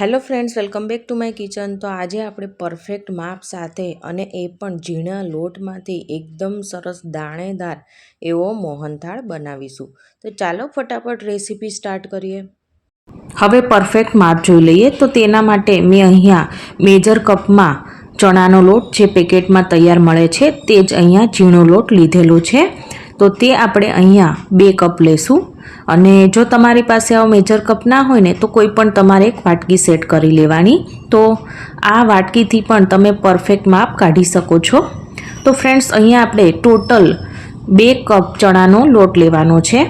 Hello friends, welcome back to my kitchen. તો આજે આપણે પરફેક્ટ માપ સાથે અને એ પણ ઝીણા લોટમાંથી એકદમ સરસ દાણેદાર એવો મોહનથાળ બનાવીશું. તો ચાલો ફટાફટ રેસીપી સ્ટાર્ટ કરીએ. હવે પરફેક્ટ માપ જોઈ લઈએ. તો તેના માટે મેં અહીંયા મેજર કપમાં ચણાનો લોટ જે પેકેટમાં તૈયાર મળે છે તે જ અહીંયા ઝીણો લોટ લીધેલો છે. તો તે આપણે અહીંયા 2 કપ લેશું. અને જો તમારી પાસે આવો મેજર કપ ના હોય ને તો કોઈ પણ તમારે એક વાટકી સેટ કરી લેવાની. તો આ વાટકીથી પણ તમે પરફેક્ટ માપ કાઢી શકો છો. તો ફ્રેન્ડ્સ, અહીંયા આપણે ટોટલ 2 કપ ચણાનો લોટ લેવાનો છે.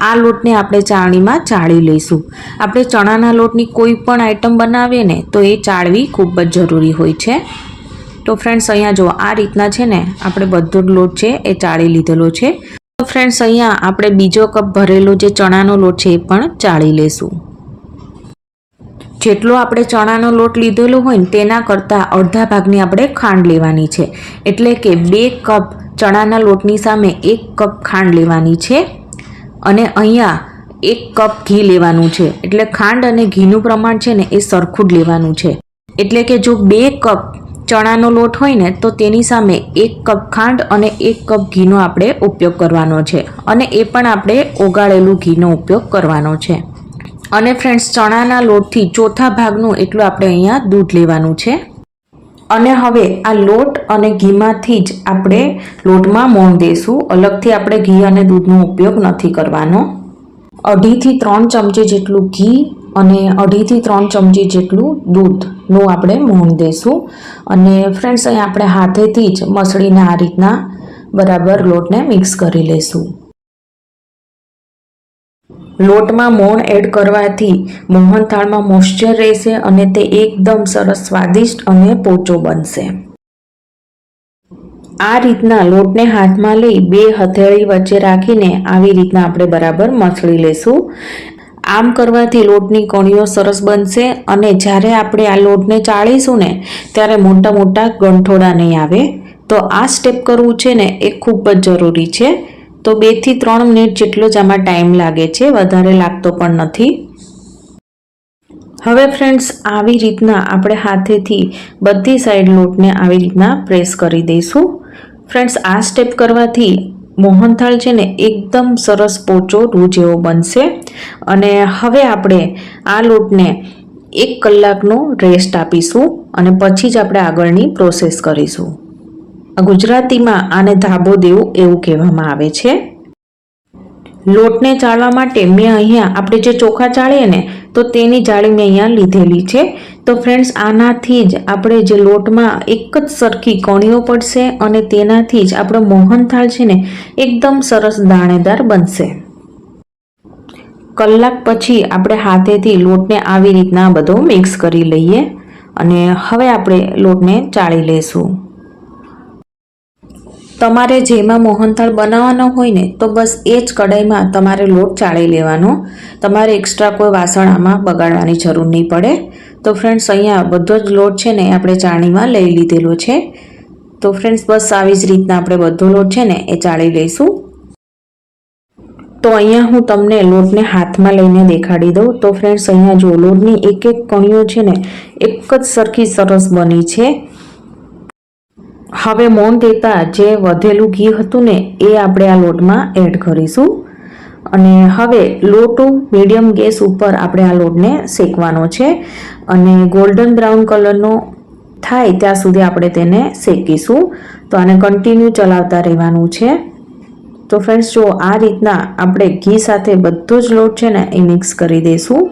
આ લોટને આપણે ચાળણીમાં ચાળી લઈશું. આપણે ચણાના લોટની કોઈ પણ આઈટમ બનાવીએ ને તો એ ચાળવી ખૂબ જ જરૂરી હોય છે. તો ફ્રેન્ડ્સ, અહીંયા જો આ રીતના છે ને આપણે બધો જ લોટ છે એ ચાળી લીધેલો છે. તો ફ્રેન્ડ્સ, અહીંયા આપણે બીજો કપ ભરેલો જે ચણાનો લોટ છે એ પણ ચાળી લેશું. જેટલો આપણે ચણાનો લોટ લીધેલો હોય ને તેના કરતાં અડધા ભાગની આપણે ખાંડ લેવાની છે. એટલે કે 2 કપ ચણાના લોટની સામે 1 કપ ખાંડ લેવાની છે. અને અહીંયા 1 કપ ઘી લેવાનું છે. એટલે ખાંડ અને ઘીનું પ્રમાણ છે ને એ સરખું જ લેવાનું છે. એટલે કે જો 2 કપ ચણાનો લોટ હોય ને તો તેની સામે 1 કપ ખાંડ અને 1 કપ ઘીનો આપણે ઉપયોગ કરવાનો છે. અને એ પણ આપણે ઓગાળેલું ઘીનો ઉપયોગ કરવાનો છે. અને ફ્રેન્ડ્સ, ચણાના લોટથી ચોથા ભાગનું એટલું આપણે અહીંયા દૂધ લેવાનું છે. અને હવે આ લોટ અને ઘીમાંથી જ આપણે લોટમાં મોણ દઈશું. અલગથી આપણે ઘી અને દૂધનો ઉપયોગ નથી કરવાનો. 2.5 થી 3 ચમચી જેટલું ઘી અને 2.5 થી 3 ચમચી જેટલું દૂધનું આપણે મોણ દઈશું. અને ફ્રેન્ડ્સ, અહીં આપણે હાથેથી જ મસળીને આ રીતના બરાબર લોટને મિક્સ કરી લઈશું. લોટમાં મોણ એડ કરવાથી મોહનથાળમાં મોઇશ્ચર રહેશે અને તે એકદમ સરસ સ્વાદિષ્ટ અને પોચો બનશે. આ રીતના લોટને હાથમાં લઈ 2 હથેળી વચ્ચે રાખીને આવી રીતના આપણે બરાબર મસળી લેશું. આમ કરવાથી લોટની કણીઓ સરસ બનશે અને જ્યારે આપણે આ લોટને ચાળીશું ને ત્યારે મોટા મોટા ગંઠોડા નહીં આવે. તો આ સ્ટેપ કરવું છે ને એ ખૂબ જ જરૂરી છે. તો 2 થી 3 મિનિટ જેટલો જ આમાં ટાઈમ લાગે છે, વધારે લાગતો પણ નથી. હવે ફ્રેન્ડ્સ, આવી રીતના આપણે હાથેથી બધી સાઈડ લોટને આવી રીતના પ્રેસ કરી દઈશું. ફ્રેન્ડ્સ, આ સ્ટેપ કરવાથી મોહનથાળ છે ને એકદમ સરસ પોચો રૂ જેવો બનશે. અને હવે આપણે આ લોટને 1 કલાકનો રેસ્ટ આપીશું અને પછી જ આપણે આગળની પ્રોસેસ કરીશું. ગુજરાતીમાં આને ધાબો દેવું એવું કહેવામાં આવે છે. લોટને ચાળવા માટે મેં અહીંયા આપણે જે ચોખા ચાળીએ ને તો તેની જાળી મેં અહીંયા લીધેલી છે. તો ફ્રેન્ડ્સ, આનાથી જ આપણે જે લોટમાં એક જ સરખી કણીઓ પડશે અને તેનાથી જ આપણો મોહનથાળ છે ને એકદમ સરસ દાણેદાર બનશે. કલાક પછી આપણે હાથેથી લોટને આવી રીતના બધો મિક્સ કરી લઈએ. અને હવે આપણે લોટને ચાળી લઈશું. તમારે જેમાં મોહનથાળ બનાવવાનો હોય ને તો બસ એ જ કઢાઈમાં તમારે લોટ ચાળી લેવાનો. તમારે એક્સ્ટ્રા કોઈ વાસણ આમાં બગાડવાની જરૂર નહીં પડે. તો ફ્રેન્ડ્સ, અહીંયા બધો જ લોટ છે ને આપણે ચાળણીમાં લઈ લીધેલો છે. તો ફ્રેન્ડ્સ, બસ આવી જ રીતના આપણે બધો લોટ છે ને એ ચાળી લઈશું. તો અહીંયા હું તમને લોટને હાથમાં લઈને દેખાડી દઉં. તો ફ્રેન્ડ્સ, અહીંયા જો લોટની એક એક કણીઓ છે ને એક જ સરખી સરસ બની છે. હવે મોણ દેતા જે વધેલું ઘી હતું ને એ આપણે આ લોટમાં એડ કરીશું. અને હવે લોટ મીડિયમ ગેસ ઉપર આપણે આ લોટને શેકવાનો છે. અને ગોલ્ડન બ્રાઉન કલરનો થાય ત્યાં સુધી આપણે તેને શેકીશું. તો આને કન્ટિન્યુ ચલાવતા રહેવાનું છે. તો ફ્રેન્ડ્સ, જો આ રીતના આપણે ઘી સાથે બધો જ લોટ છે ને એ મિક્સ કરી દઈશું.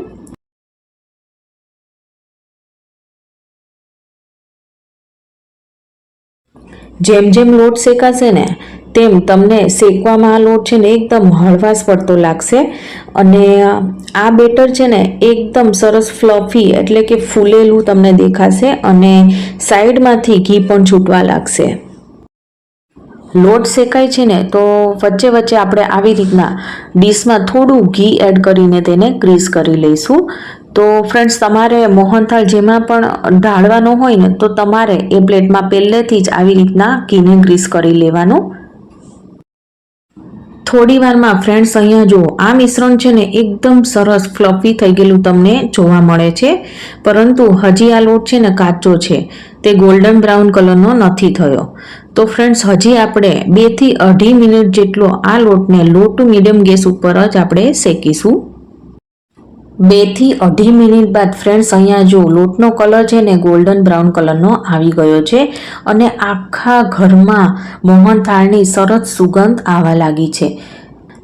જેમ જેમ લોટ શેકાશે ને તેમ તમને શેકવામાં આ લોટ છે ને એકદમ હળવાશ પડતો લાગશે. અને આ બેટર છે ને એકદમ સરસ ફ્લફી એટલે કે ફૂલેલું તમને દેખાશે અને સાઈડમાંથી ઘી પણ છૂટવા લાગશે. લોટ શેકાય છે ને તો વચ્ચે વચ્ચે આપણે આવી રીતના ડીશમાં થોડું ઘી એડ કરીને તેને ગ્રીસ કરી લઈશું. તો ફ્રેન્ડ્સ, તમારે મોહનથાળ જેમાં પણ ઢાળવાનો હોય ને તો તમારે એ પ્લેટમાં પહેલેથી જ આવી રીતના ઘીને ગ્રીસ કરી લેવાનું. થોડી વારમાં ફ્રેન્ડ્સ અહીંયા જુઓ, આ મિશ્રણ છે ને એકદમ સરસ ફ્લફી થઈ ગયેલું તમને જોવા મળે છે, પરંતુ હજી આ લોટ છે ને કાચો છે, તે ગોલ્ડન બ્રાઉન કલરનો નથી થયો. તો ફ્રેન્ડ્સ હજી આપણે 2 થી 2.5 મિનિટ જેટલો આ લોટને લો ટુ મીડિયમ ગેસ ઉપર જ આપણે શેકીશું. 2 થી 2.5 મિનિટ બાદ ફ્રેન્ડ્સ અહીંયા જો લોટનો કલર છે ને ગોલ્ડન બ્રાઉન કલરનો આવી ગયો છે અને આખા ઘરમાં મોહનથાળની સરસ સુગંધ આવવા લાગી છે.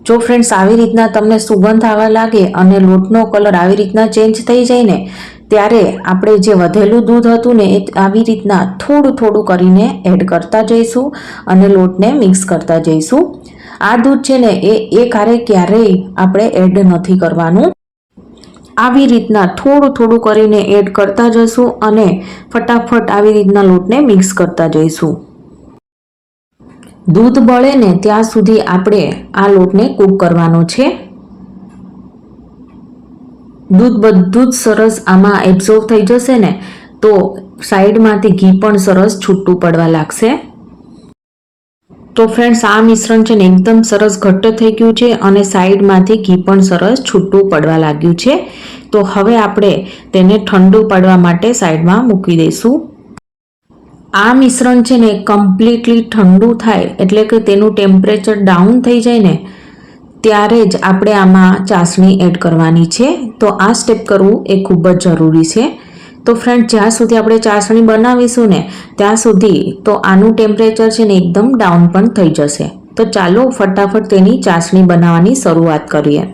જો ફ્રેન્ડ્સ આવી રીતના તમને સુગંધ આવવા લાગે અને લોટનો કલર આવી રીતના ચેન્જ થઈ જાય ને, ત્યારે આપણે જે વધેલું દૂધ હતું ને એ આવી રીતના થોડું થોડું કરીને એડ કરતા જઈશું અને લોટને મિક્સ કરતા જઈશું. આ દૂધ છે ને એ એકહારે ક્યારેય આપણે એડ નથી કરવાનું. આવી રીતના થોડું થોડું કરીને એડ કરતા જઈશું અને ફટાફટ આવી રીતના લોટને મિક્સ કરતા જઈશું. દૂધ બળે ને ત્યાં સુધી આપણે આ લોટને કૂક કરવાનો છે. દૂધ બધું જ સરસ આમાં એબ્ઝોર્બ થઈ જશે ને તો સાઈડમાંથી ઘી પણ સરસ છૂટું પડવા લાગશે. તો ફ્રેન્ડ્સ આ મિશ્રણ છે ને એકદમ સરસ ઘટ્ટ થઈ ગયું છે અને સાઈડમાંથી ઘી પણ સરસ છૂટું પડવા લાગ્યું છે. તો હવે આપણે તેને ઠંડુ પાડવા માટે સાઈડમાં મૂકી દઈશું. આ મિશ્રણ છે ને કમ્પ્લીટલી ઠંડુ થાય એટલે કે તેનું ટેમ્પરેચર ડાઉન થઈ જાય ને ત્યારે જ આપણે આમાં ચાસણી એડ કરવાની છે. તો આ સ્ટેપ કરવું એ ખૂબ જ જરૂરી છે. તો ફ્રેન્ડ જ્યાં સુધી આપણે ચાસણી બનાવીશું ને ત્યાં સુધી તો આનું ટેમ્પરેચર છે ને એકદમ ડાઉન પણ થઈ જશે. તો ચાલો ફટાફટ તેની ચાસણી બનાવવાની શરૂઆત કરીએ.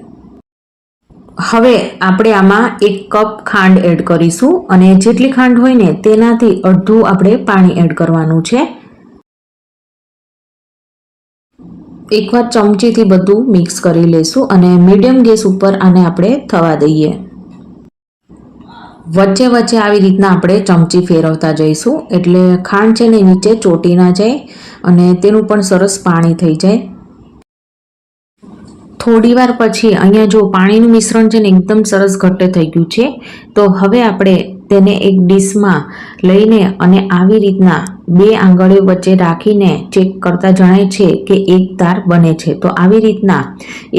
હવે આપણે આમાં 1 કપ ખાંડ એડ કરીશું અને જેટલી ખાંડ હોય ને તેનાથી અડધું આપણે પાણી એડ કરવાનું છે. એકવાર ચમચીથી બધું મિક્સ કરી લઈશું અને મીડિયમ ગેસ ઉપર આને આપણે થવા દઈએ. વચ્ચે વચ્ચે આવી રીતના આપણે ચમચી ફેરવતા જઈશું એટલે ખાંડ છે ને નીચે ચોટી ના જાય અને તેનું પણ સરસ પાણી થઈ જાય. થોડી વાર પછી અહીંયા જો પાણીનું મિશ્રણ છે ને એકદમ સરસ ઘટ્ટ થઈ ગયું છે. તો હવે આપણે તેને એક ડીશમાં લઈને અને આવી રીતના 2 આંગળીઓ વચ્ચે રાખીને ચેક કરતા જણાય છે કે એક તાર બને છે. તો આવી રીતના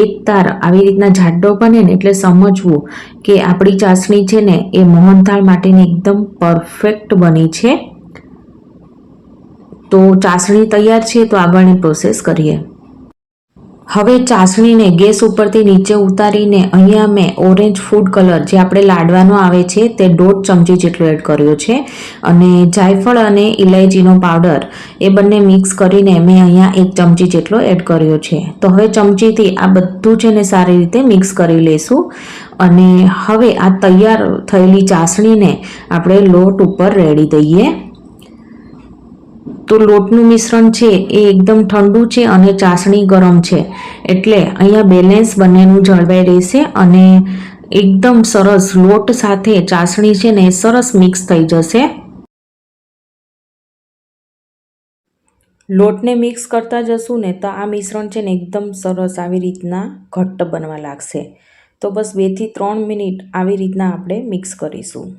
એક તાર આવી રીતના જાડો બને ને એટલે સમજવું કે આપણી ચાસણી છે ને એ મોહનથાળ માટેની એકદમ પરફેક્ટ બની છે. તો ચાસણી તૈયાર છે. તો આગળની પ્રોસેસ કરીએ. હવે ચાસણીને ગેસ ઉપરથી નીચે ઉતારીને અહીંયા મેં ઓરેન્જ ફૂડ કલર જે આપણે લાડવાનો આવે છે તે 1.5 ચમચી જેટલો એડ કર્યો છે અને જાયફળ અને ઇલાયચીનો પાવડર એ બંને મિક્સ કરીને મેં અહીંયા 1 ચમચી જેટલો એડ કર્યો છે. તો હવે ચમચીથી આ બધું છે ને સારી રીતે મિક્સ કરી લઈશું અને હવે આ તૈયાર થયેલી ચાસણીને આપણે લોટ ઉપર રેડી દઈએ. તો લોટનું મિશ્રણ છે એ એકદમ ઠંડુ છે અને ચાસણી ગરમ છે એટલે અહીંયા બેલેન્સ બંનેનું જળવાઈ રહેશે અને એકદમ સરસ લોટ સાથે ચાસણી છે ને સરસ મિક્સ થઈ જશે. લોટને મિક્સ કરતા જશું ને તો આ મિશ્રણ છે ને એકદમ સરસ આવી રીતના ઘટ્ટ બનવા લાગશે. તો બસ 2 થી 3 મિનિટ આવી રીતના આપણે મિક્સ કરીશું.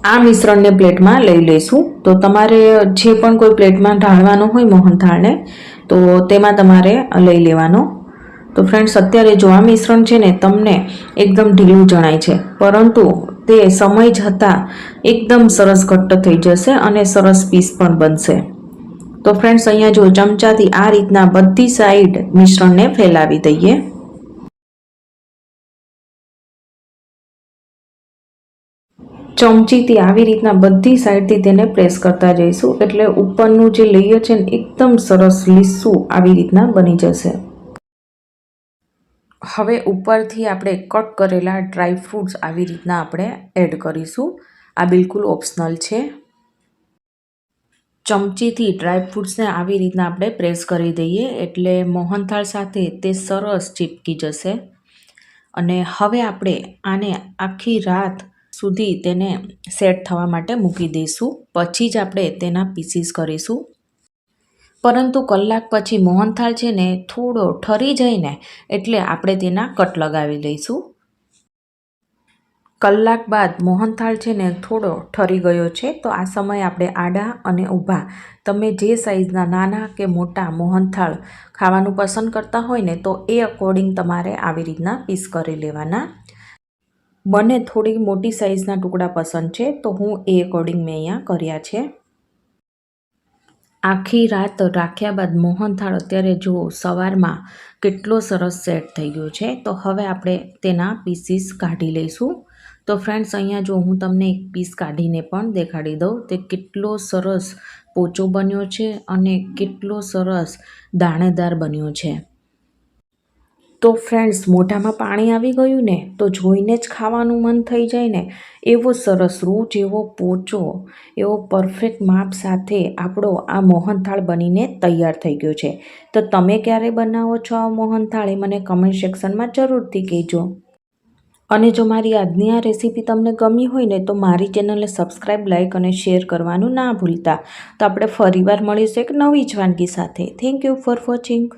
આ મિશ્રણને પ્લેટમાં લઈ લઈશું. તો તમારે જે પણ કોઈ પ્લેટમાં ઢાળવાનો હોય મોહનથાળને તો તેમાં તમારે લઈ લેવાનો. તો ફ્રેન્ડ્સ અત્યારે જો આ મિશ્રણ છે ને તમને એકદમ ઢીલું જણાય છે, પરંતુ તે સમય જતાં એકદમ સરસ ઘટ્ટ થઈ જશે અને સરસ પીસ પણ બનશે. તો ફ્રેન્ડ્સ અહીંયા જો ચમચાથી આ રીતના બધી સાઈડ મિશ્રણને ફેલાવી દઈએ. ચમચીથી આવી રીતના બધી સાઈડથી તેને પ્રેસ કરતા જઈશું એટલે ઉપરનું જે લેયર છે ને એકદમ સરસ લીસું આવી રીતના બની જશે. હવે ઉપરથી આપણે કટ કરેલા ડ્રાય ફ્રૂટ્સ આવી રીતના આપણે એડ કરીશું. આ બિલકુલ ઓપ્શનલ છે. ચમચીથી ડ્રાય ફ્રૂટ્સને આવી રીતના આપણે પ્રેસ કરી દઈએ એટલે મોહનથાળ સાથે તે સરસ ચીપકી જશે. અને હવે આપણે આને આખી રાત સુધી તેને સેટ થવા માટે મૂકી દઈશું. પછી જ આપણે તેના પીસીસ કરીશું. પરંતુ કલાક પછી મોહનથાળ છે ને થોડો ઠરી જાય ને એટલે આપણે તેના કટ લગાવી લઈશું. કલાક બાદ મોહનથાળ છે ને થોડો ઠરી ગયો છે, તો આ સમયે આપણે આડા અને ઊભા તમે જે સાઈઝના નાના કે મોટા મોહનથાળ ખાવાનું પસંદ કરતા હોય ને તો એ અકોર્ડિંગ તમારે આવી રીતના પીસ કરી લેવાના. મને થોડી મોટી સાઈઝના ટુકડા પસંદ છે, તો હું એ અકોર્ડિંગ મેં અહીંયા કર્યા છે. આખી રાત રાખ્યા બાદ મોહનથાળ અત્યારે જો સવારમાં કેટલો સરસ સેટ થઈ ગયો છે. તો હવે આપણે તેના પીસીસ કાઢી લઈશું. તો ફ્રેન્ડ્સ, અહીંયા જો હું તમને એક પીસ કાઢીને પણ દેખાડી દઉં, તે કેટલો સરસ પોચો બન્યો છે અને કેટલો સરસ દાણેદાર બન્યો છે. તો ફ્રેન્ડ્સ, મોઢામાં પાણી આવી ગયું ને તો જોઈને જ ખાવાનું મન થઈ જાય ને, એવો સરસ રૂ જેવો પોચો એવો પરફેક્ટ માપ સાથે આપણો આ મોહનથાળ બનીને તૈયાર થઈ ગયો છે. તો તમે ક્યારે બનાવો છો આ મોહનથાળ એ મને કમેન્ટ સેક્શનમાં જરૂરથી કહેજો. અને જો મારી આજની આ રેસીપી તમને ગમી હોય ને તો મારી ચેનલને સબસ્ક્રાઈબ, લાઈક અને શેર કરવાનું ના ભૂલતા. તો આપણે ફરીવાર મળીશું એક નવી જ વાનગી સાથે. Thank you for watching.